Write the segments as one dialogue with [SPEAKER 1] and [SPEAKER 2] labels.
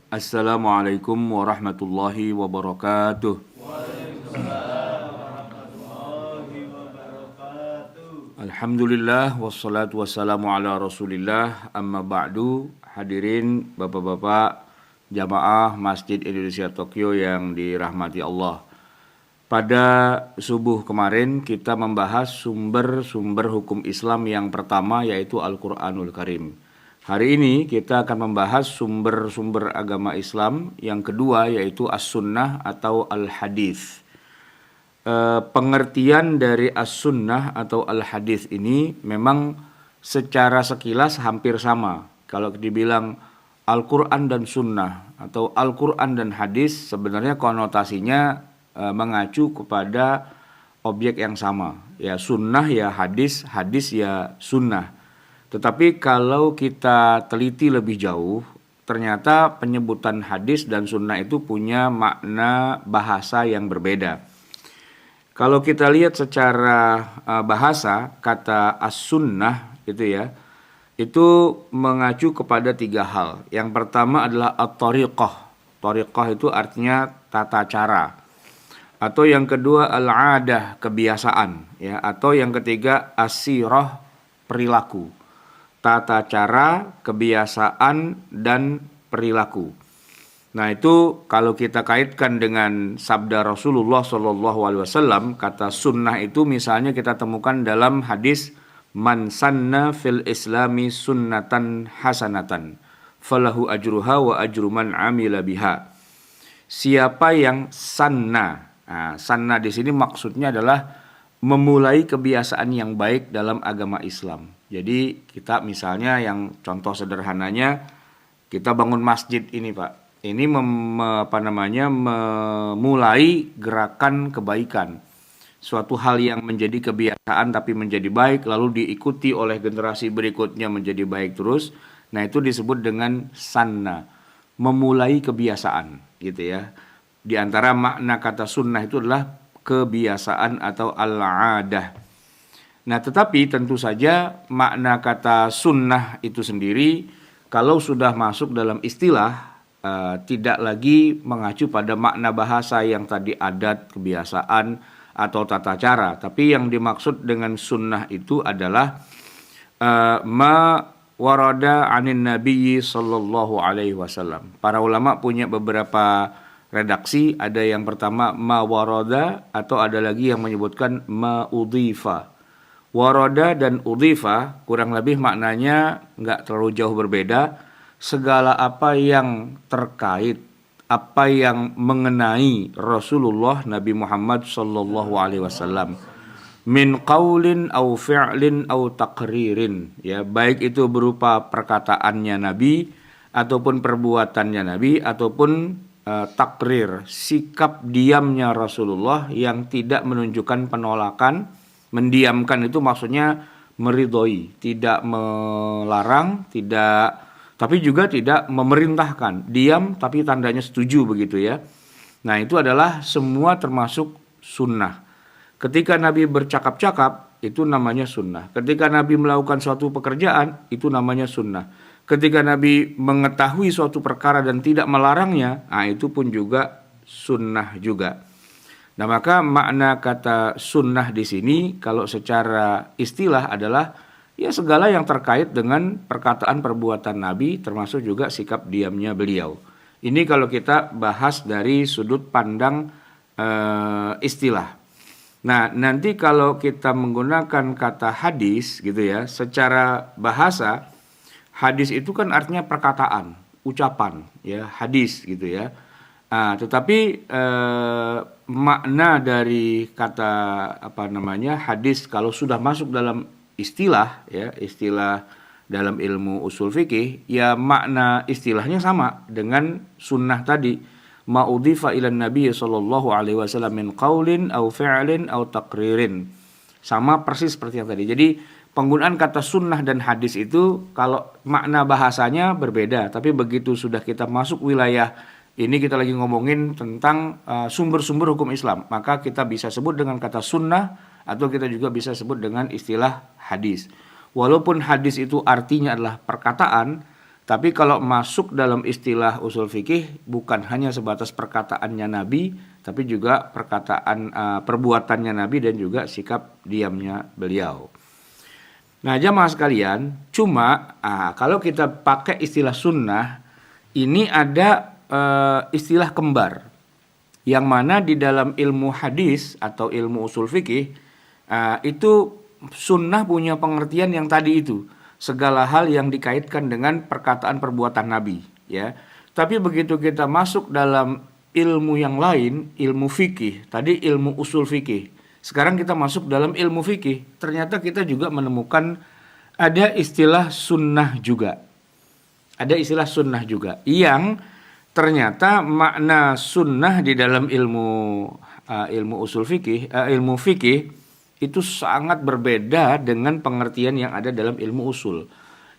[SPEAKER 1] Assalamualaikum warahmatullahi wabarakatuh. Alhamdulillah wassalatu wassalamu ala Rasulillah. Amma ba'du. Hadirin Bapak-bapak jamaah Masjid Indonesia Tokyo yang dirahmati Allah. Pada subuh kemarin kita membahas sumber-sumber hukum Islam yang pertama, yaitu Al-Qur'anul Karim. Hari ini kita akan membahas sumber-sumber agama Islam yang kedua, yaitu As-Sunnah atau Al-Hadis. Pengertian dari As-Sunnah atau Al-Hadis ini memang secara sekilas hampir sama. Kalau dibilang Al-Quran dan Sunnah atau Al-Quran dan Hadis, sebenarnya konotasinya mengacu kepada objek yang sama. Ya Sunnah ya hadis, hadis ya Sunnah. Tetapi kalau kita teliti lebih jauh, ternyata penyebutan hadis dan sunnah itu punya makna bahasa yang berbeda. Kalau kita lihat secara bahasa, kata as-sunnah itu mengacu kepada tiga hal. Yang pertama adalah at-tariqah. Tariqah itu artinya tata cara. Atau yang kedua al-adah, kebiasaan, ya. Atau yang ketiga as-sirah, perilaku. Tata cara, kebiasaan, dan perilaku. Nah itu kalau kita kaitkan dengan sabda Rasulullah SAW, kata sunnah itu misalnya kita temukan dalam hadis man sanna fil islami sunnatan hasanatan falahu ajruha wa ajru man amila biha. Siapa yang sanna, sanna di sini maksudnya adalah memulai kebiasaan yang baik dalam agama Islam. Jadi kita misalnya yang contoh sederhananya, kita bangun masjid ini Pak. Ini memulai gerakan kebaikan. Suatu hal yang menjadi kebiasaan tapi menjadi baik, lalu diikuti oleh generasi berikutnya menjadi baik terus. Nah itu disebut dengan sanna, memulai kebiasaan gitu ya. Di antara makna kata sunnah itu adalah kebiasaan atau al-adah. Nah tetapi tentu saja makna kata sunnah itu sendiri kalau sudah masuk dalam istilah tidak lagi mengacu pada makna bahasa yang tadi adat, kebiasaan atau tata cara. Tapi yang dimaksud dengan sunnah itu adalah ma warada anin nabiyyi sallallahu alaihi wasallam. Para ulama punya beberapa redaksi, ada yang pertama ma warada atau ada lagi yang menyebutkan ma udhifa. Warada dan udhifa kurang lebih maknanya nggak terlalu jauh berbeda. Segala apa yang terkait, apa yang mengenai Rasulullah Nabi Muhammad sallallahu alaihi wasallam min qaulin au fi'lin au taqririn, ya, baik itu berupa perkataannya Nabi ataupun perbuatannya Nabi ataupun takrir, sikap diamnya Rasulullah yang tidak menunjukkan penolakan. Mendiamkan itu maksudnya meridhoi, tidak melarang, tapi juga tidak memerintahkan. Diam tapi tandanya setuju begitu ya. Nah itu adalah semua termasuk sunnah. Ketika Nabi bercakap-cakap itu namanya sunnah. Ketika Nabi melakukan suatu pekerjaan itu namanya sunnah. Ketika Nabi mengetahui suatu perkara dan tidak melarangnya, itu pun juga sunnah juga. Nah maka makna kata sunnah di sini kalau secara istilah adalah ya segala yang terkait dengan perkataan perbuatan Nabi termasuk juga sikap diamnya beliau. Ini kalau kita bahas dari sudut pandang istilah. Nah nanti kalau kita menggunakan kata hadis gitu ya, secara bahasa hadis itu kan artinya perkataan, ucapan ya, hadis gitu ya. Tetapi makna dari kata hadis kalau sudah masuk dalam istilah ya, istilah dalam ilmu usul fikih, ya makna istilahnya sama dengan sunnah tadi, ma'udhifa ilan nabiy sallallahu alaihi wasallam min qaulin au fi'lin au taqririn. Sama persis seperti yang tadi. Jadi penggunaan kata sunnah dan hadis itu kalau makna bahasanya berbeda, tapi begitu sudah kita masuk wilayah ini, kita lagi ngomongin tentang sumber-sumber hukum Islam, maka kita bisa sebut dengan kata sunnah atau kita juga bisa sebut dengan istilah hadis. Walaupun hadis itu artinya adalah perkataan, Tapi kalau masuk dalam istilah usul fikih bukan hanya sebatas perkataannya Nabi, tapi juga perbuatannya Nabi dan juga sikap diamnya beliau. Nah, jamaah sekalian, cuma kalau kita pakai istilah sunnah, ini ada istilah kembar, yang mana di dalam ilmu hadis atau ilmu usul fikih itu sunnah punya pengertian yang tadi itu, segala hal yang dikaitkan dengan perkataan perbuatan Nabi, ya. Tapi begitu kita masuk dalam ilmu yang lain, ilmu fikih, tadi ilmu usul fikih, sekarang kita masuk dalam ilmu fikih, ternyata kita juga menemukan ada istilah sunnah juga. Ada istilah sunnah juga yang ternyata makna sunnah di dalam ilmu usul fikih, ilmu fikih itu sangat berbeda dengan pengertian yang ada dalam ilmu usul.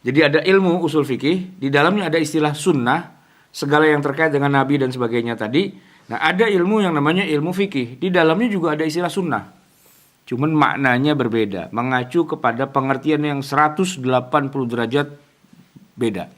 [SPEAKER 1] Jadi ada ilmu usul fikih, di dalamnya ada istilah sunnah, segala yang terkait dengan Nabi dan sebagainya tadi. Nah, ada ilmu yang namanya ilmu fikih, di dalamnya juga ada istilah sunnah. Cuman maknanya berbeda, mengacu kepada pengertian yang 180 derajat beda.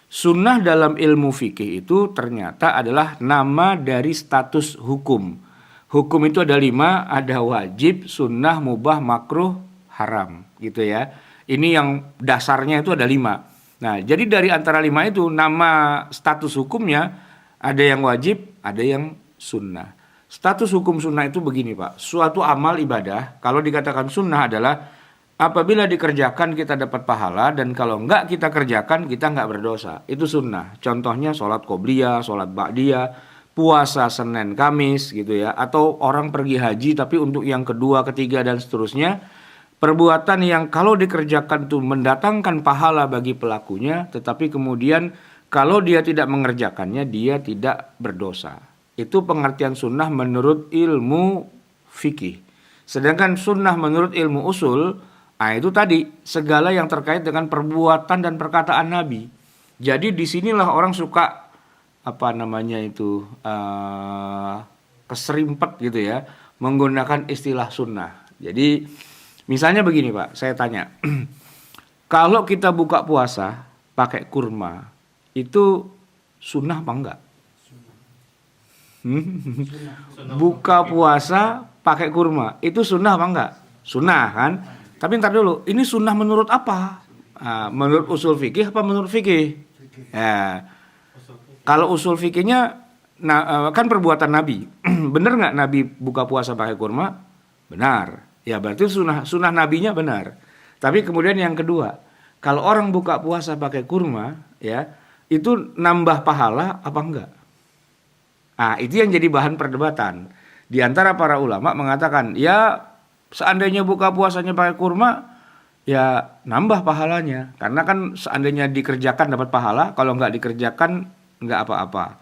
[SPEAKER 1] Sunnah dalam ilmu fikih itu ternyata adalah nama dari status hukum. Hukum itu ada 5, ada wajib, sunnah, mubah, makruh, haram, gitu ya. Ini yang dasarnya itu ada 5. Nah, jadi dari antara 5 itu nama status hukumnya ada yang wajib, ada yang sunnah. Status hukum sunnah itu begini Pak, suatu amal ibadah kalau dikatakan sunnah adalah apabila dikerjakan kita dapat pahala dan kalau enggak kita kerjakan kita enggak berdosa. Itu sunnah. Contohnya sholat qobliyah, sholat ba'diyah, puasa Senin Kamis gitu ya, atau orang pergi haji tapi untuk yang kedua, ketiga dan seterusnya, perbuatan yang kalau dikerjakan itu mendatangkan pahala bagi pelakunya, tetapi kemudian kalau dia tidak mengerjakannya dia tidak berdosa. Itu pengertian sunnah menurut ilmu fikih. Sedangkan sunnah menurut ilmu usul, itu tadi segala yang terkait dengan perbuatan dan perkataan Nabi. Jadi disinilah orang suka keserimpet gitu ya, menggunakan istilah sunnah. Jadi misalnya begini Pak, saya tanya, kalau kita buka puasa pakai kurma, itu sunnah apa enggak? Buka puasa pakai kurma, itu sunnah apa enggak? Sunnah kan? Tapi ntar dulu, ini sunnah menurut apa? Menurut usul fikih apa menurut fikih? Ya. Kalau usul fikihnya kan perbuatan Nabi. Benar nggak Nabi buka puasa pakai kurma? Benar. Ya berarti sunnah nabinya benar. Tapi kemudian yang kedua, kalau orang buka puasa pakai kurma, ya itu nambah pahala apa enggak? Itu yang jadi bahan perdebatan. Di antara para ulama mengatakan, ya seandainya buka puasanya pakai kurma, ya nambah pahalanya. Karena kan seandainya dikerjakan dapat pahala, kalau nggak dikerjakan nggak apa-apa.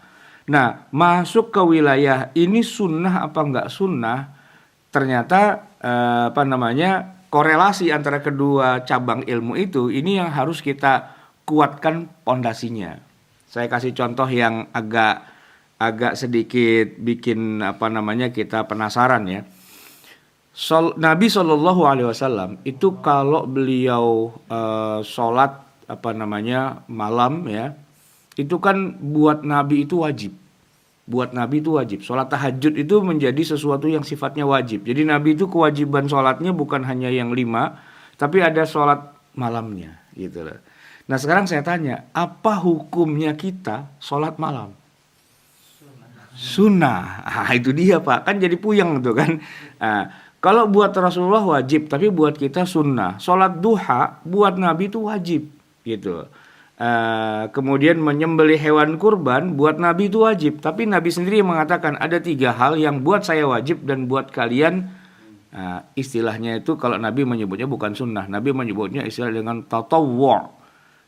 [SPEAKER 1] Nah, masuk ke wilayah ini sunnah apa nggak sunnah, ternyata korelasi antara kedua cabang ilmu itu, ini yang harus kita kuatkan pondasinya. Saya kasih contoh yang agak sedikit bikin kita penasaran ya. Nabi SAW itu kalau beliau sholat malam ya, itu kan buat Nabi itu wajib. Buat Nabi itu wajib. Sholat tahajud itu menjadi sesuatu yang sifatnya wajib. Jadi Nabi itu kewajiban sholatnya bukan hanya yang 5, tapi ada sholat malamnya gitu loh. Nah sekarang saya tanya, apa hukumnya kita sholat malam? Sunnah. Itu dia Pak, kan jadi puyeng tuh kan. Kalau buat Rasulullah wajib, tapi buat kita sunnah. Sholat duha buat Nabi itu wajib gitu. Kemudian menyembelih hewan kurban buat Nabi itu wajib, tapi Nabi sendiri mengatakan ada 3 hal yang buat saya wajib dan buat kalian istilahnya itu kalau Nabi menyebutnya bukan sunnah, Nabi menyebutnya istilah dengan tatawwu.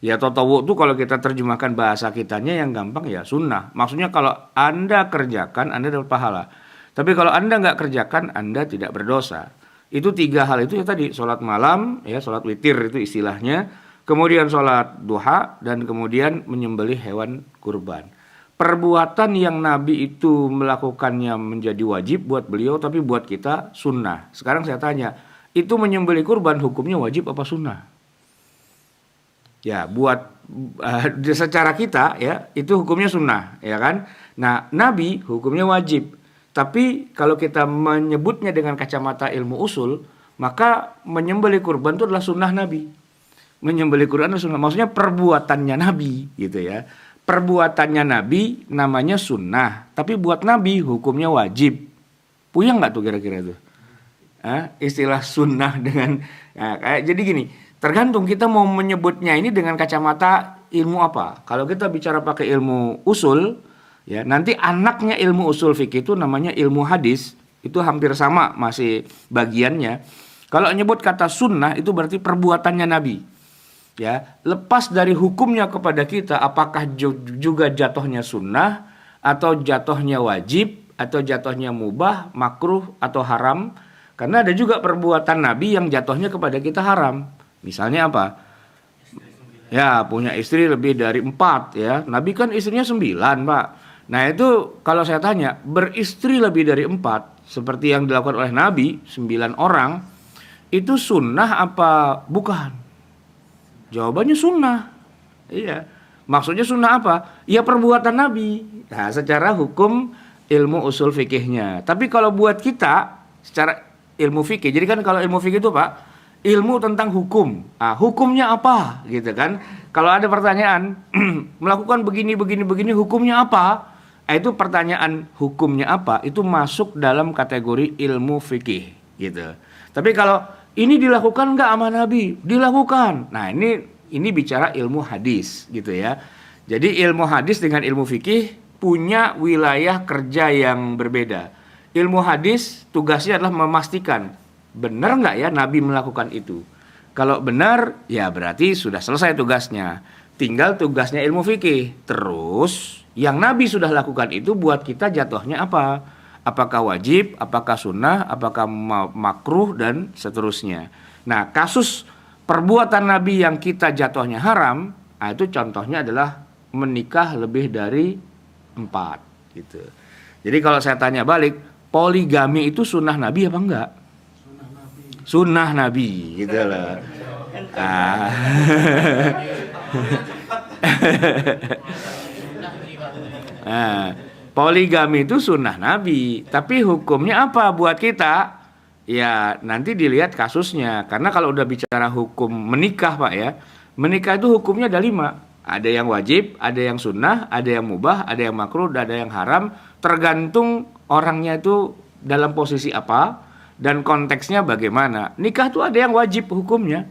[SPEAKER 1] Ya tatawwu itu kalau kita terjemahkan bahasa kitanya yang gampang ya sunnah. Maksudnya kalau Anda kerjakan Anda dapat pahala, tapi kalau Anda nggak kerjakan Anda tidak berdosa. Itu 3 hal itu ya tadi, sholat malam ya, sholat witir itu istilahnya, kemudian sholat duha, dan kemudian menyembelih hewan kurban. Perbuatan yang Nabi itu melakukannya menjadi wajib buat beliau, tapi buat kita sunnah. Sekarang saya tanya, itu menyembelih kurban hukumnya wajib apa sunnah? Ya, secara kita ya itu hukumnya sunnah, ya kan? Nah, Nabi hukumnya wajib. Tapi kalau kita menyebutnya dengan kacamata ilmu usul, maka menyembelih kurban itu adalah sunnah Nabi. Menyembelih kurban itu sunnah, maksudnya perbuatannya Nabi, gitu ya. Perbuatannya Nabi namanya sunnah, tapi buat Nabi hukumnya wajib. Puyeng nggak tuh kira-kira tuh? Istilah sunnah dengan jadi gini, tergantung kita mau menyebutnya ini dengan kacamata ilmu apa. Kalau kita bicara pakai ilmu usul, ya nanti anaknya ilmu usul fikih itu namanya ilmu hadis, itu hampir sama masih bagiannya. Kalau nyebut kata sunnah itu berarti perbuatannya Nabi. Ya, lepas dari hukumnya kepada kita, apakah juga jatuhnya sunnah atau jatuhnya wajib atau jatuhnya mubah, makruh atau haram. Karena ada juga perbuatan Nabi yang jatuhnya kepada kita haram. Misalnya apa? Ya, punya istri lebih dari 4 ya. Nabi kan istrinya 9, Pak. Nah itu kalau saya tanya, beristri lebih dari 4 seperti yang dilakukan oleh Nabi 9 orang, itu sunnah apa bukan? Jawabannya sunnah. Iya. Maksudnya sunnah apa? Ya perbuatan Nabi. Nah, secara hukum ilmu usul fikihnya. Tapi kalau buat kita secara ilmu fikih, jadi kan kalau ilmu fikih itu Pak, ilmu tentang hukum. Hukumnya apa? Gitu kan. Kalau ada pertanyaan, melakukan begini hukumnya apa? Itu pertanyaan hukumnya apa? Itu masuk dalam kategori ilmu fikih gitu. Tapi kalau ini dilakukan nggak sama Nabi? Dilakukan. Nah ini bicara ilmu hadis gitu ya. Jadi ilmu hadis dengan ilmu fikih punya wilayah kerja yang berbeda. Ilmu hadis tugasnya adalah memastikan benar nggak ya Nabi melakukan itu. Kalau benar ya berarti sudah selesai tugasnya. Tinggal tugasnya ilmu fikih. Terus yang Nabi sudah lakukan itu buat kita jatuhnya apa? Apakah wajib, apakah sunnah, apakah makruh, dan seterusnya. Nah, kasus perbuatan Nabi yang kita jatuhnya haram, itu contohnya adalah menikah lebih dari 4. Gitu. Jadi kalau saya tanya balik, poligami itu sunnah Nabi apa enggak? Sunnah Nabi, gitu loh. Poligami itu sunnah Nabi, tapi hukumnya apa buat kita? Ya nanti dilihat kasusnya. Karena kalau udah bicara hukum menikah Pak ya, menikah itu hukumnya ada 5. Ada yang wajib, ada yang sunnah, ada yang mubah, ada yang makruh, ada yang haram. Tergantung orangnya itu dalam posisi apa dan konteksnya bagaimana. Nikah itu ada yang wajib hukumnya.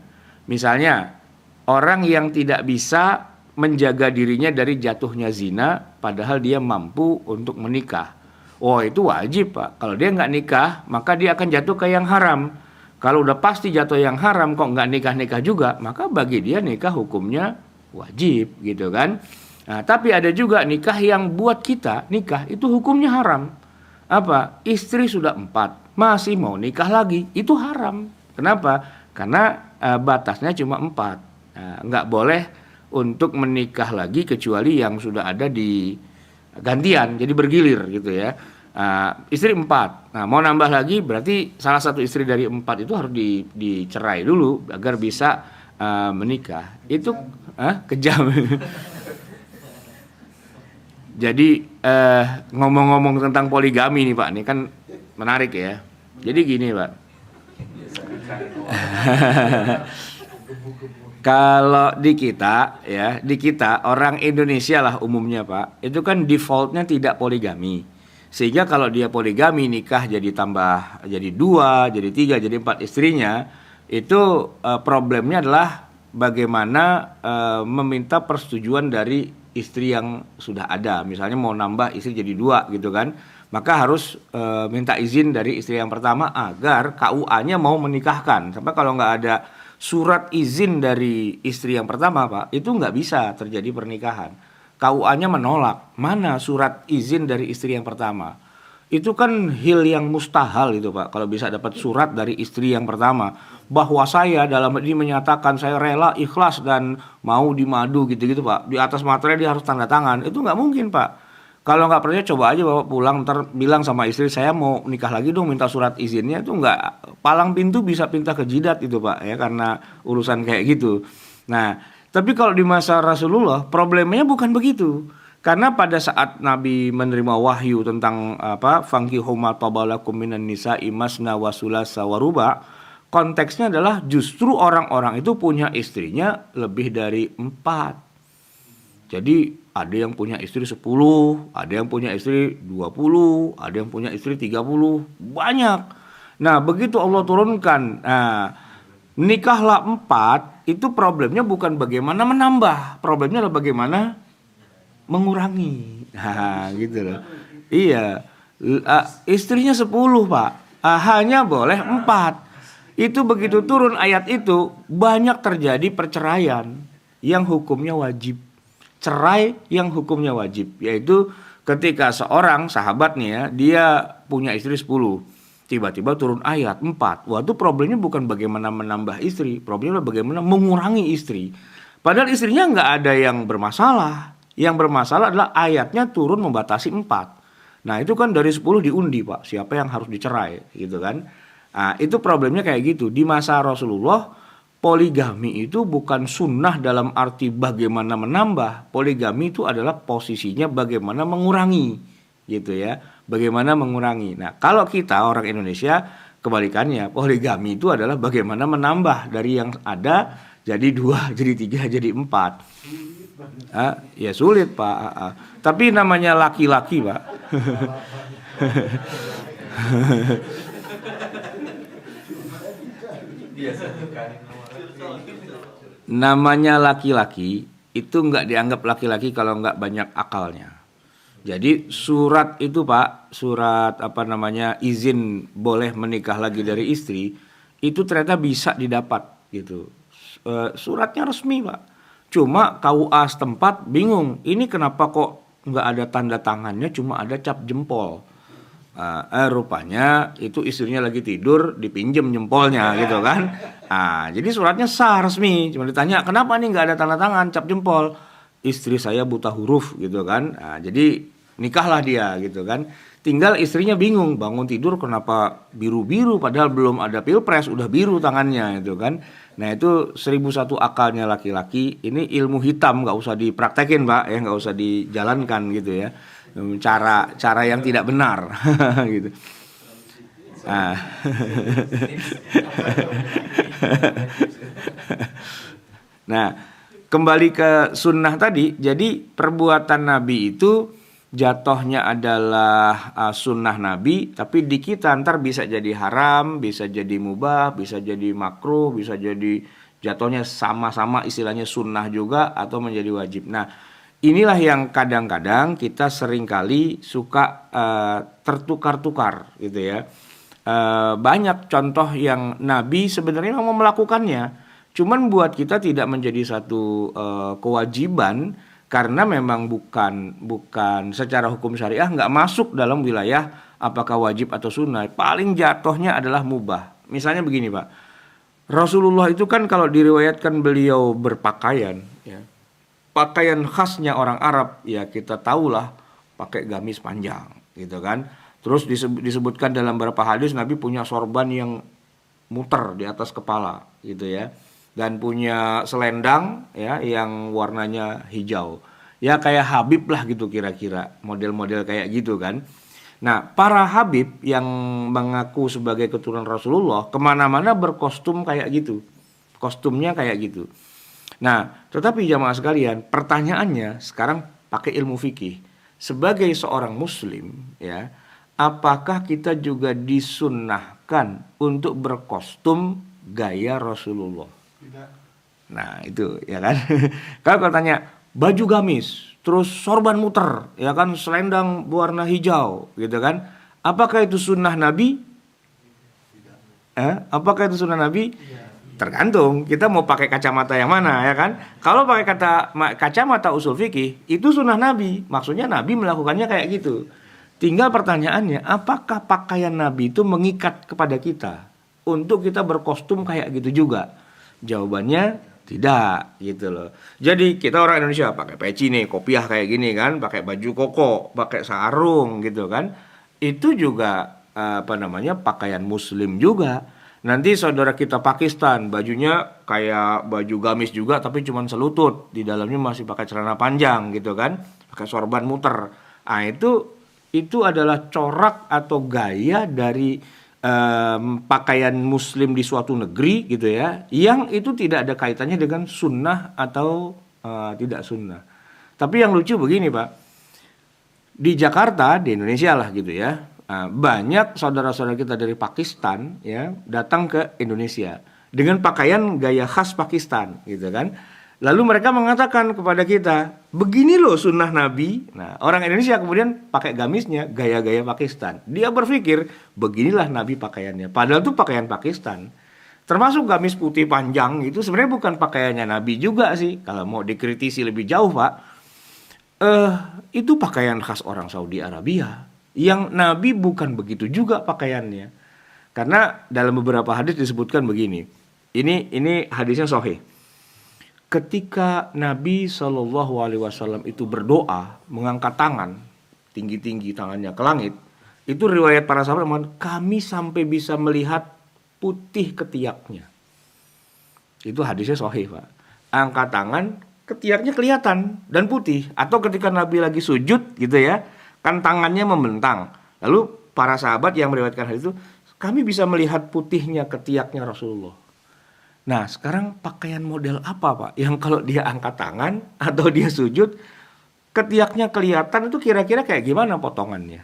[SPEAKER 1] Misalnya orang yang tidak bisa menjaga dirinya dari jatuhnya zina padahal dia mampu untuk menikah. Oh itu wajib Pak. Kalau dia nggak nikah maka dia akan jatuh ke yang haram. Kalau udah pasti jatuh yang haram kok nggak nikah-nikah juga, maka bagi dia nikah hukumnya wajib gitu kan. Nah, tapi ada juga nikah yang buat kita nikah itu hukumnya haram. Apa? Istri sudah 4 masih mau nikah lagi, itu haram. Kenapa? Karena batasnya cuma 4. Nggak boleh untuk menikah lagi kecuali yang sudah ada di gantian, jadi bergilir gitu ya. Istri 4, nah mau nambah lagi berarti salah satu istri dari 4 itu harus dicerai dulu agar bisa menikah. Itu kejam. Jadi ngomong-ngomong tentang poligami nih Pak, ini kan menarik ya. Jadi gini Pak. Kalau di kita ya, di kita orang Indonesia lah umumnya Pak, itu kan defaultnya tidak poligami. Sehingga kalau dia poligami nikah jadi tambah jadi 2, jadi 3, jadi 4 istrinya, itu problemnya adalah bagaimana meminta persetujuan dari istri yang sudah ada. Misalnya mau nambah istri jadi 2 gitu kan, maka harus minta izin dari istri yang pertama agar KUA-nya mau menikahkan. Sampai kalau nggak ada surat izin dari istri yang pertama Pak, itu nggak bisa terjadi pernikahan. KUA-nya menolak. Mana surat izin dari istri yang pertama? Itu kan hal yang mustahil itu Pak, kalau bisa dapat surat dari istri yang pertama bahwa saya dalam ini menyatakan saya rela, ikhlas dan mau dimadu gitu-gitu Pak. Di atas materai dia harus tanda tangan. Itu nggak mungkin Pak. Kalau nggak percaya coba aja bawa pulang, ntar bilang sama istri saya mau nikah lagi dong, minta surat izinnya. Itu nggak, palang pintu bisa pinta ke jidat itu Pak ya, karena urusan kayak gitu. Nah Tapi kalau di masa Rasulullah problemnya bukan begitu. Karena pada saat Nabi menerima wahyu tentang fankihu ma tabalakum minan nisa'i masna wa sulasa wa ruba, konteksnya adalah justru orang-orang itu punya istrinya lebih dari 4. Jadi ada yang punya istri 10, ada yang punya istri 20, ada yang punya istri 30, banyak. Nah, begitu Allah turunkan, nikahlah 4, itu problemnya bukan bagaimana menambah, problemnya adalah bagaimana mengurangi. Nah, gitu loh. Iya, istrinya 10, Pak. Hanya boleh 4. Itu begitu turun ayat itu, banyak terjadi perceraian yang hukumnya wajib. Cerai yang hukumnya wajib, yaitu ketika seorang sahabat nih ya, dia punya istri 10, tiba-tiba turun ayat 4. Wah, itu problemnya bukan bagaimana menambah istri, problemnya bagaimana mengurangi istri. Padahal istrinya nggak ada yang bermasalah. Yang bermasalah adalah ayatnya turun membatasi 4. Nah, itu kan dari 10 diundi, Pak, siapa yang harus dicerai gitu kan. Nah, itu problemnya kayak gitu. Di masa Rasulullah, poligami itu bukan sunnah dalam arti bagaimana menambah. Poligami itu adalah posisinya bagaimana mengurangi, gitu ya. Bagaimana mengurangi. Nah, kalau kita orang Indonesia kebalikannya, poligami itu adalah bagaimana menambah dari yang ada jadi 2, jadi 3, jadi 4. Ya sulit, Pak. Tapi namanya laki-laki, Pak. Namanya laki-laki itu nggak dianggap laki-laki kalau nggak banyak akalnya. Jadi surat itu, Pak, surat izin boleh menikah lagi dari istri, itu ternyata bisa didapat gitu. Suratnya resmi, Pak. Cuma KUA setempat bingung, ini kenapa kok nggak ada tanda tangannya, cuma ada cap jempol. Rupanya itu istrinya lagi tidur, dipinjem jempolnya gitu kan. Jadi suratnya sah resmi, cuma ditanya kenapa nih nggak ada tanda tangan, cap jempol. Istri saya buta huruf gitu kan. Jadi nikahlah dia gitu kan. Tinggal istrinya bingung, bangun tidur kenapa biru-biru padahal belum ada pilpres udah biru tangannya gitu kan. Nah, itu 1001 akalnya laki-laki. Ini ilmu hitam, nggak usah dipraktekin, Pak, ya, nggak usah dijalankan gitu ya. Cara yang tidak benar gitu. Nah, kembali ke sunnah tadi. Jadi perbuatan Nabi itu jatuhnya adalah sunnah Nabi, tapi di kita ntar bisa jadi haram, bisa jadi mubah, bisa jadi makruh, bisa jadi jatuhnya sama-sama istilahnya sunnah juga atau menjadi wajib. Nah, inilah yang kadang-kadang kita seringkali suka tertukar-tukar gitu ya. Banyak contoh yang Nabi sebenarnya mau melakukannya, cuman buat kita tidak menjadi satu kewajiban karena memang bukan secara hukum syariah, nggak masuk dalam wilayah apakah wajib atau sunnah. Paling jatuhnya adalah mubah. Misalnya begini, Pak, Rasulullah itu kan kalau diriwayatkan beliau berpakaian ya, pakaian khasnya orang Arab ya kita tahulah pakai gamis panjang gitu kan. Terus disebutkan dalam beberapa hadis Nabi punya sorban yang muter di atas kepala gitu ya, dan punya selendang ya yang warnanya hijau. Ya kayak Habib lah gitu kira-kira, model-model kayak gitu kan. Nah, para Habib yang mengaku sebagai keturunan Rasulullah kemana-mana berkostum kayak gitu, kostumnya kayak gitu. Nah, tetapi jamaah sekalian, pertanyaannya sekarang pakai ilmu fikih. Sebagai seorang muslim ya, apakah kita juga disunnahkan untuk berkostum gaya Rasulullah? Tidak. Nah, itu ya kan. Kalau tanya baju gamis, terus sorban muter, ya kan, selendang warna hijau gitu kan. Apakah itu sunnah Nabi? Tidak. Apakah itu sunnah Nabi? Tidak. Tergantung kita mau pakai kacamata yang mana ya kan. Kalau pakai kacamata usul fikih itu sunnah Nabi, maksudnya Nabi melakukannya kayak gitu. Tinggal pertanyaannya, apakah pakaian Nabi itu mengikat kepada kita untuk kita berkostum kayak gitu juga? Jawabannya tidak gitu loh. Jadi kita orang Indonesia pakai peci nih, kopiah kayak gini kan, pakai baju koko, pakai sarung gitu kan. Itu juga pakaian muslim juga. Nanti saudara kita Pakistan, bajunya kayak baju gamis juga tapi cuma selutut, di dalamnya masih pakai celana panjang gitu kan, pakai sorban muter. Ah itu adalah corak atau gaya dari pakaian muslim di suatu negeri gitu ya, yang itu tidak ada kaitannya dengan sunnah atau tidak sunnah. Tapi yang lucu begini Pak, di Jakarta, di Indonesia lah gitu ya, banyak saudara-saudara kita dari Pakistan ya datang ke Indonesia dengan pakaian gaya khas Pakistan gitu kan. Lalu mereka mengatakan kepada kita, begini loh sunnah Nabi. Nah, orang Indonesia kemudian pakai gamisnya gaya-gaya Pakistan. Dia berpikir, beginilah Nabi pakaiannya. Padahal itu pakaian Pakistan. Termasuk gamis putih panjang itu sebenarnya bukan pakaiannya Nabi juga sih. Kalau mau dikritisi lebih jauh Pak, itu pakaian khas orang Saudi Arabia. Yang Nabi bukan begitu juga pakaiannya. Karena dalam beberapa hadis disebutkan begini. Ini hadisnya sahih. Ketika Nabi Shallallahu Alaihi Wasallam itu berdoa, mengangkat tangan tinggi-tinggi tangannya ke langit, itu riwayat para sahabat mengatakan, kami sampai bisa melihat putih ketiaknya. Itu hadisnya sahih Pak. Angkat tangan, ketiaknya kelihatan dan putih. Atau ketika Nabi lagi sujud gitu ya, kan tangannya membentang. Lalu para sahabat yang meriwayatkan hadis itu, kami bisa melihat putihnya ketiaknya Rasulullah. Nah sekarang pakaian model apa Pak? Yang kalau dia angkat tangan atau dia sujud, ketiaknya kelihatan, itu kira-kira kayak gimana potongannya?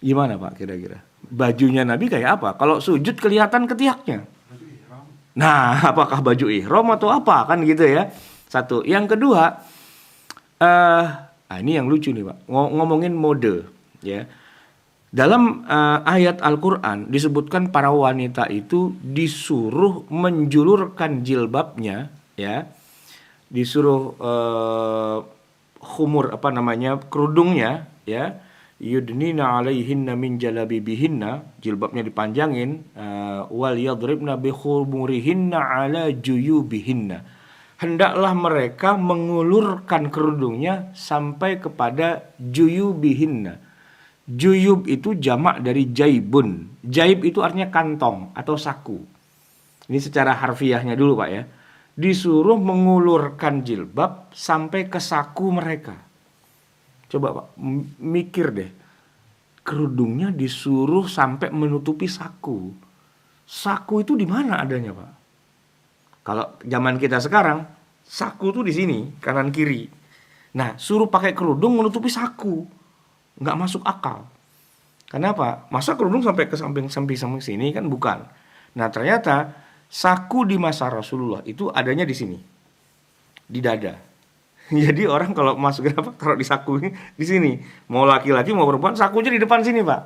[SPEAKER 1] Gimana Pak kira-kira? Bajunya Nabi kayak apa? Kalau sujud kelihatan ketiaknya. Nah apakah baju ihram atau apa? Kan gitu ya. Satu. Yang kedua, ini yang lucu nih Pak. Ngomongin mode ya. Dalam ayat Al-Quran disebutkan para wanita itu disuruh menjulurkan jilbabnya ya, disuruh khumur kerudungnya ya, yudnina alaihinna min jalabibihinna, jilbabnya dipanjangin, wal yadribna bi khumurihinna ala juyubihinna, hendaklah mereka mengulurkan kerudungnya sampai kepada juyubihinna. Juyub itu jamak dari jaibun. Jaib itu artinya kantong atau saku. Ini secara harfiahnya dulu Pak ya. Disuruh mengulurkan jilbab sampai ke saku mereka. Coba Pak, mikir deh. Kerudungnya disuruh sampai menutupi saku. Saku itu di mana adanya Pak? Kalau zaman kita sekarang, saku tuh di sini, kanan kiri. Nah, suruh pakai kerudung menutupi saku. Nggak masuk akal. Kenapa? Masa kerudung sampai ke samping sini kan bukan. Nah ternyata saku di masa Rasulullah itu adanya di sini, di dada. Jadi orang kalau masuk apa taruh di saku di sini. Mau laki-laki mau perempuan sakunya di depan sini Pak.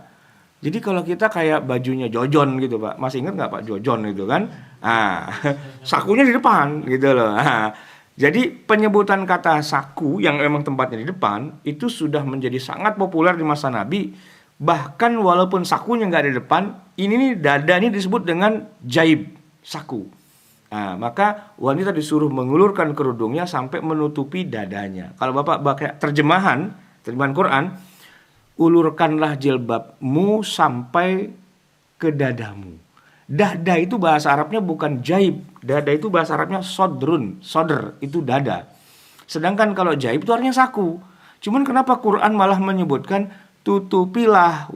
[SPEAKER 1] Jadi kalau kita kayak bajunya Jojon gitu Pak, masih ingat nggak Pak Jojon itu kan? Sakunya di depan gitu loh. Jadi penyebutan kata saku yang memang tempatnya di depan itu sudah menjadi sangat populer di masa Nabi. Bahkan walaupun sakunya nggak ada di depan, ini nih dada ini disebut dengan jaib, saku. Nah, maka wanita disuruh mengulurkan kerudungnya sampai menutupi dadanya. Kalau Bapak pakai terjemahan Quran, ulurkanlah jilbabmu sampai ke dadamu. Dada itu bahasa Arabnya bukan jaib. Dada itu bahasa Arabnya sodrun. Sodr itu dada. Sedangkan kalau jaib itu artinya saku. Cuman kenapa Quran malah menyebutkan tutupilah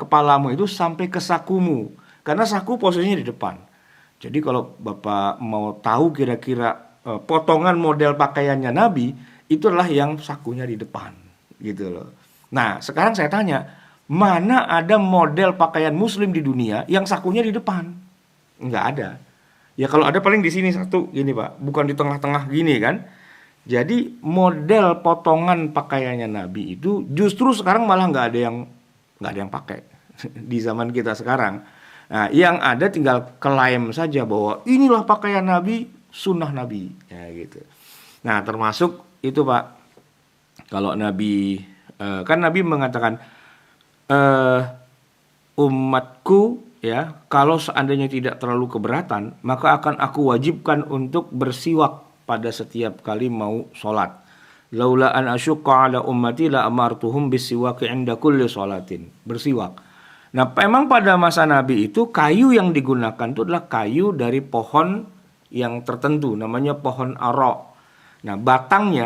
[SPEAKER 1] kepalamu itu sampai ke sakumu. Karena saku posisinya di depan. Jadi kalau Bapak mau tahu kira-kira potongan model pakaiannya Nabi, itu adalah yang sakunya di depan. Gitu loh. Nah sekarang saya tanya, mana ada model pakaian muslim di dunia yang sakunya di depan? Nggak ada. Ya kalau ada paling di sini satu gini Pak, bukan di tengah-tengah gini kan. Jadi model potongan pakaiannya Nabi itu justru sekarang malah nggak ada yang pakai di zaman kita sekarang. Nah, yang ada tinggal klaim saja bahwa inilah pakaian Nabi, sunnah Nabi, ya gitu. Nah termasuk itu Pak, kalau Nabi kan Nabi mengatakan umatku ya, kalau seandainya tidak terlalu keberatan, maka akan aku wajibkan untuk bersiwak pada setiap kali mau sholat. Laula an asyqa ala ummati la amartuhum bisiwaki inda kulli sholatin. Bersiwak. Nah, memang pada masa Nabi itu kayu yang digunakan itu adalah kayu dari pohon yang tertentu, namanya pohon arok. Nah, batang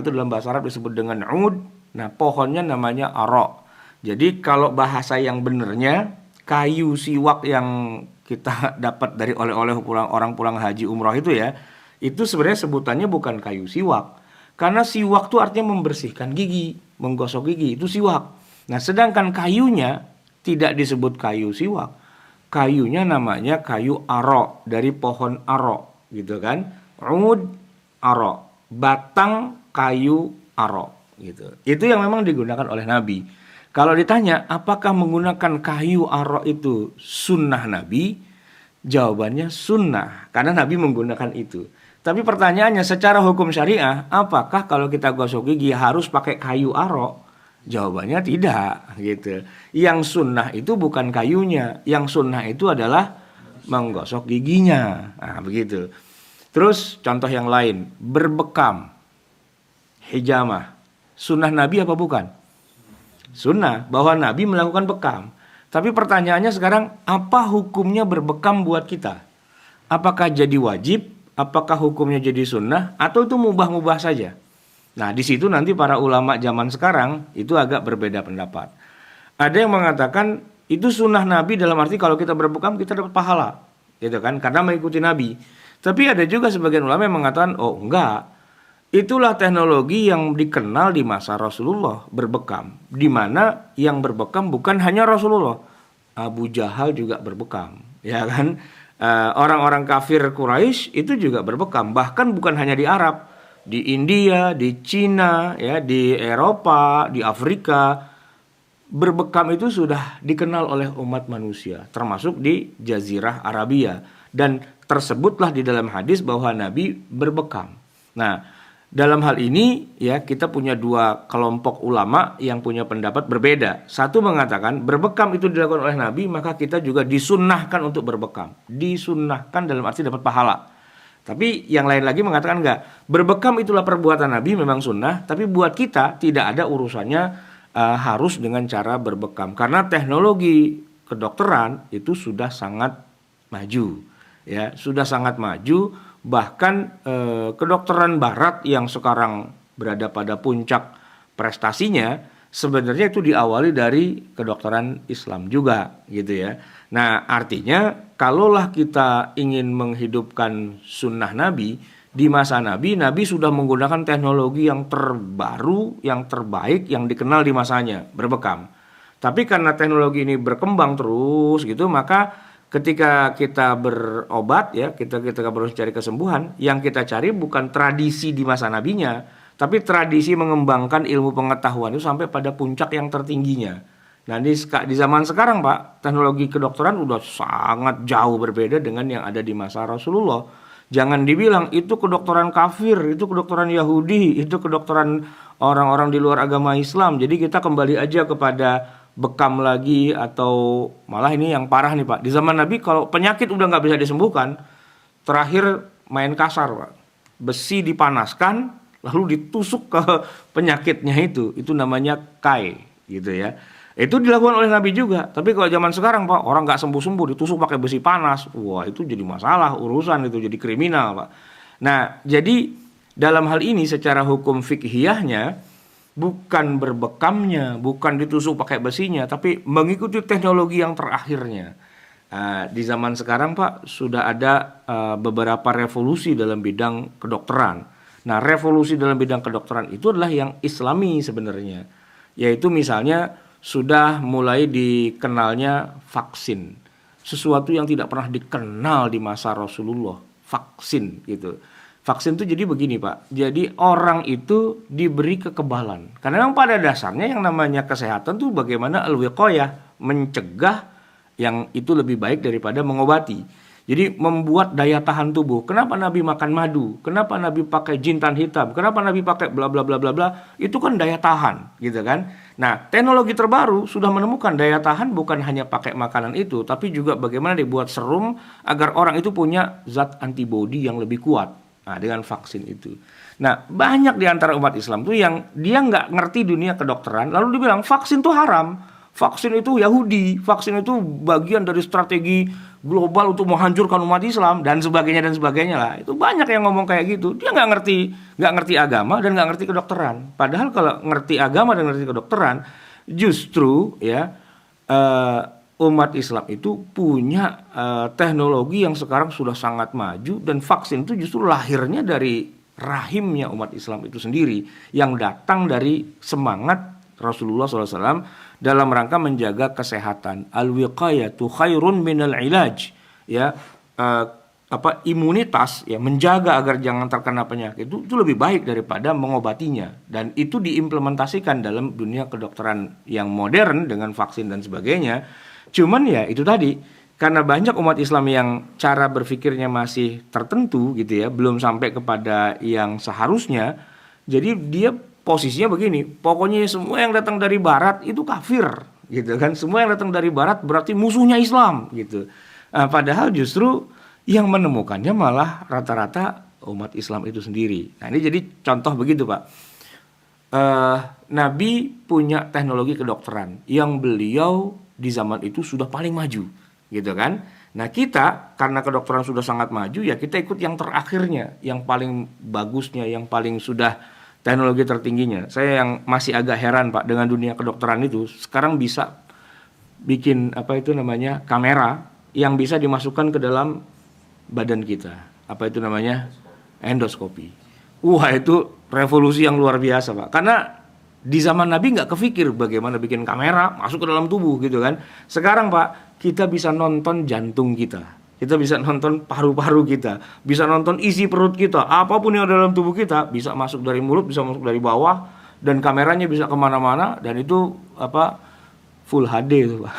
[SPEAKER 1] itu dalam bahasa Arab disebut dengan ud. Nah, pohonnya namanya arok. Jadi kalau bahasa yang benernya, kayu siwak yang kita dapat dari oleh-oleh orang pulang haji umroh itu ya, itu sebenarnya sebutannya bukan kayu siwak. Karena siwak itu artinya membersihkan gigi, menggosok gigi, itu siwak. Nah, sedangkan kayunya tidak disebut kayu siwak. Kayunya namanya kayu arok, dari pohon arok, gitu kan. Ud arok, batang kayu arok, gitu. Itu yang memang digunakan oleh Nabi. Kalau ditanya apakah menggunakan kayu arok itu sunnah Nabi, jawabannya sunnah, karena Nabi menggunakan itu. Tapi pertanyaannya secara hukum syariah, apakah kalau kita gosok gigi harus pakai kayu arok? Jawabannya tidak, gitu. Yang sunnah itu bukan kayunya, yang sunnah itu adalah menggosok giginya. Nah, begitu. Terus contoh yang lain, berbekam, hijamah. Sunnah Nabi apa bukan? Sunnah, bahwa Nabi melakukan bekam. Tapi pertanyaannya sekarang, apa hukumnya berbekam buat kita? Apakah jadi wajib? Apakah hukumnya jadi sunnah? Atau itu mubah-mubah saja? Nah, di situ nanti para ulama zaman sekarang itu agak berbeda pendapat. Ada yang mengatakan itu sunnah Nabi dalam arti kalau kita berbekam kita dapat pahala, gitu kan? Karena mengikuti Nabi. Tapi ada juga sebagian ulama yang mengatakan, oh enggak, itulah teknologi yang dikenal di masa Rasulullah, berbekam. Di mana yang berbekam bukan hanya Rasulullah, Abu Jahal juga berbekam, ya kan? Orang-orang kafir Quraisy itu juga berbekam, bahkan bukan hanya di Arab, di India, di Cina, ya, di Eropa, di Afrika. Berbekam itu sudah dikenal oleh umat manusia, termasuk di Jazirah Arabia, dan tersebutlah di dalam hadis bahwa Nabi berbekam. Nah, dalam hal ini ya kita punya dua kelompok ulama yang punya pendapat berbeda. Satu mengatakan berbekam itu dilakukan oleh Nabi, maka kita juga disunnahkan untuk berbekam. Disunnahkan dalam arti dapat pahala. Tapi yang lain lagi mengatakan enggak. Berbekam itulah perbuatan Nabi, memang sunnah. Tapi buat kita tidak ada urusannya harus dengan cara berbekam. Karena teknologi kedokteran itu sudah sangat maju. Ya, sudah sangat maju. Bahkan kedokteran barat yang sekarang berada pada puncak prestasinya sebenarnya itu diawali dari kedokteran Islam juga, gitu ya. Nah, artinya kalaulah kita ingin menghidupkan sunnah Nabi di masa Nabi, Nabi sudah menggunakan teknologi yang terbaru, yang terbaik, yang dikenal di masanya, berbekam. Tapi karena teknologi ini berkembang terus gitu, maka ketika kita berobat ya, kita harus cari kesembuhan, yang kita cari bukan tradisi di masa nabinya, tapi tradisi mengembangkan ilmu pengetahuan itu sampai pada puncak yang tertingginya. Nah, di zaman sekarang Pak, teknologi kedokteran udah sangat jauh berbeda dengan yang ada di masa Rasulullah. Jangan dibilang itu kedokteran kafir, itu kedokteran Yahudi, itu kedokteran orang-orang di luar agama Islam. Jadi kita kembali aja kepada bekam lagi, atau malah ini yang parah nih Pak. Di zaman Nabi kalau penyakit udah nggak bisa disembuhkan, terakhir main kasar Pak. Besi dipanaskan lalu ditusuk ke penyakitnya itu namanya kai gitu ya. Itu dilakukan oleh Nabi juga. Tapi kalau zaman sekarang Pak, orang nggak sembuh-sembuh ditusuk pakai besi panas, wah itu jadi masalah, urusan itu jadi kriminal Pak. Nah, jadi dalam hal ini secara hukum fikhiyahnya bukan berbekamnya, bukan ditusuk pakai besinya, tapi mengikuti teknologi yang terakhirnya. Di zaman sekarang Pak sudah ada beberapa revolusi dalam bidang kedokteran. Nah, revolusi dalam bidang kedokteran itu adalah yang Islami sebenarnya, yaitu misalnya sudah mulai dikenalnya vaksin, sesuatu yang tidak pernah dikenal di masa Rasulullah, vaksin gitu. Vaksin itu jadi begini Pak, jadi orang itu diberi kekebalan. Karena memang pada dasarnya yang namanya kesehatan tuh bagaimana al-wiqayah, mencegah, yang itu lebih baik daripada mengobati. Jadi membuat daya tahan tubuh. Kenapa Nabi makan madu? Kenapa Nabi pakai jintan hitam? Kenapa Nabi pakai bla bla bla bla bla? Itu kan daya tahan, gitu kan? Nah, teknologi terbaru sudah menemukan daya tahan bukan hanya pakai makanan itu, tapi juga bagaimana dibuat serum agar orang itu punya zat antibodi yang lebih kuat. Nah, dengan vaksin itu. Nah, banyak di antara umat Islam tuh yang dia nggak ngerti dunia kedokteran, lalu dibilang vaksin tuh haram. vaksin itu Yahudi, vaksin itu bagian dari strategi global untuk menghancurkan umat Islam dan sebagainya lah. Itu banyak yang ngomong kayak gitu. Dia nggak ngerti agama dan nggak ngerti kedokteran. Padahal kalau ngerti agama dan ngerti kedokteran, justru ya umat Islam itu punya teknologi yang sekarang sudah sangat maju, dan vaksin itu justru lahirnya dari rahimnya umat Islam itu sendiri yang datang dari semangat Rasulullah SAW dalam rangka menjaga kesehatan. Al-wiqayatu khairun minal ilaj, ya, imunitas, ya, menjaga agar jangan terkena penyakit itu lebih baik daripada mengobatinya, dan itu diimplementasikan dalam dunia kedokteran yang modern dengan vaksin dan sebagainya. Cuman ya itu tadi, karena banyak umat Islam yang cara berpikirnya masih tertentu gitu ya, belum sampai kepada yang seharusnya. Jadi dia posisinya begini, pokoknya semua yang datang dari barat itu kafir gitu kan. Semua yang datang dari barat berarti musuhnya Islam gitu. Padahal justru yang menemukannya malah rata-rata umat Islam itu sendiri. Nah, ini jadi contoh begitu, Pak. Nabi punya teknologi kedokteran yang beliau di zaman itu sudah paling maju gitu kan. Nah, kita karena kedokteran sudah sangat maju, ya kita ikut yang terakhirnya, yang paling bagusnya, yang paling sudah teknologi tertingginya. Saya yang masih agak heran, Pak, dengan dunia kedokteran itu sekarang bisa bikin kamera yang bisa dimasukkan ke dalam badan kita. Apa itu namanya? Endoskopi. Wah, itu revolusi yang luar biasa, Pak. Karena di zaman Nabi nggak kepikir bagaimana bikin kamera masuk ke dalam tubuh gitu kan. Sekarang, Pak, kita bisa nonton jantung kita, kita bisa nonton paru-paru kita, bisa nonton isi perut kita, apapun yang ada dalam tubuh kita bisa masuk dari mulut, bisa masuk dari bawah, dan kameranya bisa kemana-mana, dan itu full HD itu, Pak.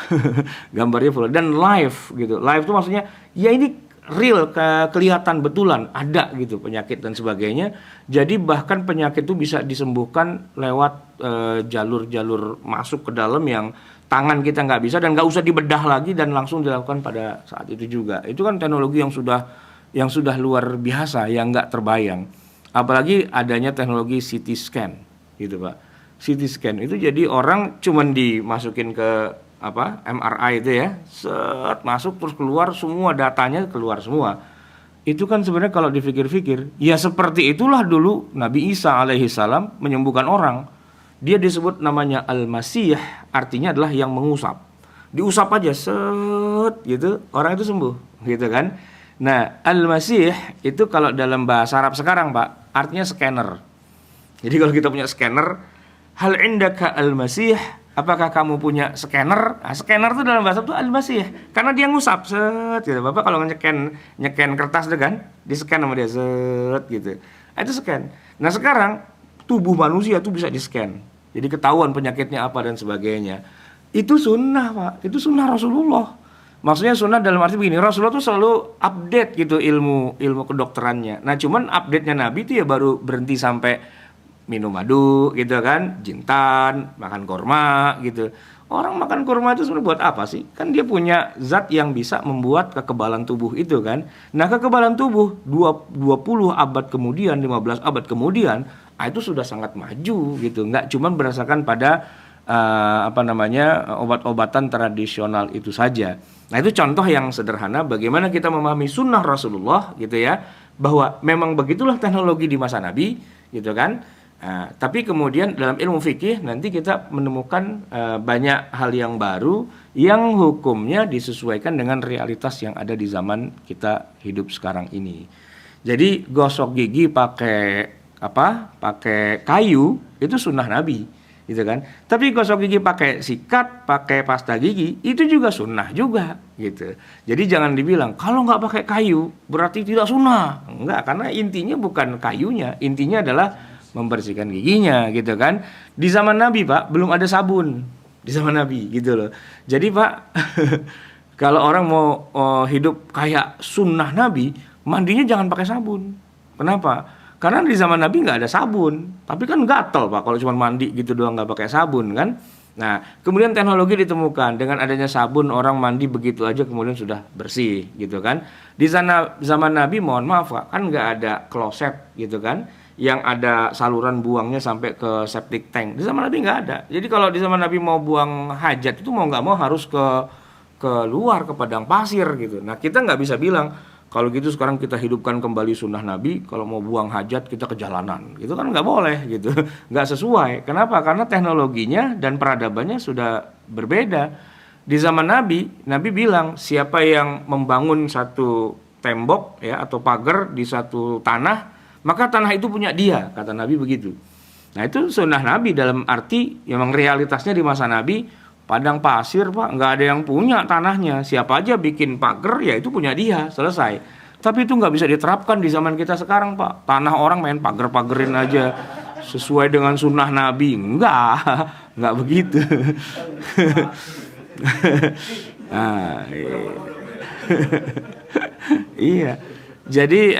[SPEAKER 1] Gambarnya full dan live gitu. Live itu maksudnya ya ini real, kelihatan betulan ada gitu penyakit dan sebagainya. Jadi bahkan penyakit itu bisa disembuhkan lewat jalur-jalur masuk ke dalam yang tangan kita nggak bisa, dan nggak usah dibedah lagi, dan langsung dilakukan pada saat itu juga. Itu kan teknologi yang sudah luar biasa, yang nggak terbayang. Apalagi adanya teknologi CT scan gitu, Pak. CT scan itu jadi orang cuman dimasukin ke MRI itu ya, set masuk terus keluar semua datanya, keluar semua. Itu kan sebenarnya kalau dipikir-pikir ya seperti itulah dulu Nabi Isa alaihi salam menyembuhkan orang. Dia disebut namanya Al-Masih, artinya adalah yang mengusap. Diusap aja set gitu, orang itu sembuh gitu kan. Nah, Al-Masih itu kalau dalam bahasa Arab sekarang, Pak, artinya scanner. Jadi kalau kita punya scanner, hal indaka Al-Masih, apakah kamu punya scanner? Nah, scanner itu dalam bahasa itu Al-Masih, karena dia ngusap set gitu. Bapak kalau nyeken kertas itu kan, di-scan sama dia set gitu. Itu scan. Nah, sekarang tubuh manusia tuh bisa di-scan. Jadi ketahuan penyakitnya apa dan sebagainya. Itu sunnah, Pak. Itu sunnah Rasulullah. Maksudnya sunnah dalam arti begini, Rasulullah tuh selalu update gitu ilmu kedokterannya. Nah, cuman update-nya Nabi itu ya baru berhenti sampai minum madu gitu kan, jintan, makan kurma gitu. Orang makan kurma itu sebenarnya buat apa sih? Kan dia punya zat yang bisa membuat kekebalan tubuh itu kan. Nah, kekebalan tubuh 20 abad kemudian, 15 abad kemudian, itu sudah sangat maju gitu. Nggak cuma berdasarkan pada obat-obatan tradisional itu saja. Nah, itu contoh yang sederhana bagaimana kita memahami sunnah Rasulullah gitu ya, bahwa memang begitulah teknologi di masa Nabi gitu kan. Tapi kemudian dalam ilmu fikih nanti kita menemukan banyak hal yang baru yang hukumnya disesuaikan dengan realitas yang ada di zaman kita hidup sekarang ini. Jadi gosok gigi pakai kayu itu sunnah Nabi gitu kan. Tapi gosok gigi pakai sikat, pakai pasta gigi itu juga sunnah juga gitu. Jadi jangan dibilang kalau nggak pakai kayu berarti tidak sunnah. Enggak, karena intinya bukan kayunya, intinya adalah membersihkan giginya gitu kan. Di zaman Nabi, Pak, belum ada sabun di zaman Nabi gitu loh. Jadi, Pak, kalau orang mau hidup kayak sunnah Nabi, mandinya jangan pakai sabun. Kenapa? Karena di zaman Nabi nggak ada sabun, tapi kan gatel, Pak, kalau cuma mandi gitu doang nggak pakai sabun kan. Nah, kemudian teknologi ditemukan, dengan adanya sabun orang mandi begitu aja kemudian sudah bersih gitu kan. Di sana zaman Nabi, mohon maaf, Pak, kan nggak ada kloset gitu kan. yang ada saluran buangnya sampai ke septic tank. Di zaman Nabi nggak ada. Jadi kalau di zaman Nabi mau buang hajat itu mau nggak mau harus ke luar, ke padang pasir gitu. Nah kita nggak bisa bilang kalau gitu sekarang kita hidupkan kembali sunnah Nabi, kalau mau buang hajat kita ke jalanan, gitu kan nggak boleh gitu, nggak sesuai. Kenapa? Karena teknologinya dan peradabannya sudah berbeda. Di zaman Nabi, Nabi bilang siapa yang membangun satu tembok ya atau pagar di satu tanah, maka tanah itu punya dia, kata Nabi begitu. Nah itu sunnah Nabi dalam arti memang realitasnya di masa Nabi padang pasir pak, nggak ada yang punya tanahnya, siapa aja bikin pagar ya itu punya dia, selesai. Tapi itu nggak bisa diterapkan di zaman kita sekarang pak, tanah orang main pagar-pagarin aja sesuai dengan sunnah Nabi, nggak begitu. Nah, iya. Jadi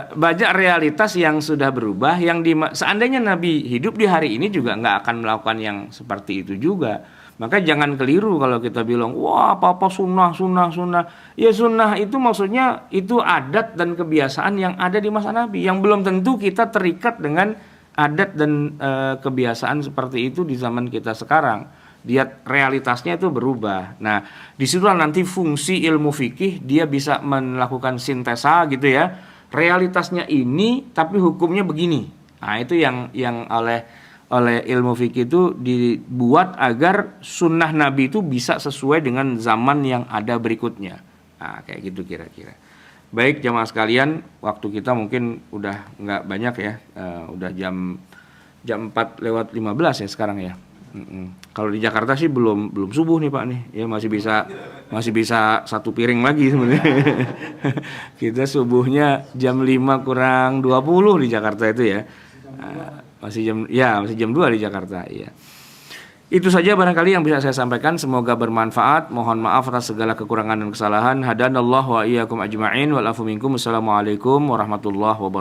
[SPEAKER 1] banyak realitas yang sudah berubah, yang seandainya Nabi hidup di hari ini juga nggak akan melakukan yang seperti itu juga. Maka jangan keliru kalau kita bilang wah apa-apa sunnah. Ya sunnah itu maksudnya itu adat dan kebiasaan yang ada di masa Nabi, yang belum tentu kita terikat dengan adat dan kebiasaan seperti itu di zaman kita sekarang. Dia realitasnya itu berubah. Nah, disitulah nanti fungsi ilmu fikih, dia bisa melakukan sintesa gitu ya. Realitasnya ini, tapi hukumnya begini. Nah, itu yang oleh ilmu fikih itu dibuat agar sunnah Nabi itu bisa sesuai dengan zaman yang ada berikutnya. Nah, kayak gitu kira-kira. Baik jamaah sekalian, waktu kita mungkin udah nggak banyak ya. Udah jam 4:15 ya sekarang ya. Kalau di Jakarta sih belum subuh nih Pak nih, ya masih bisa satu piring lagi sebenarnya. Kita subuhnya jam 5:20 di Jakarta itu ya. Masih jam 2 di Jakarta ya. Itu saja barangkali yang bisa saya sampaikan, semoga bermanfaat. Mohon maaf atas segala kekurangan dan kesalahan. Hadanallahu wa iyyakum ajma'in wal afu minkum. Wassalamualaikum warahmatullahi wabarakatuh.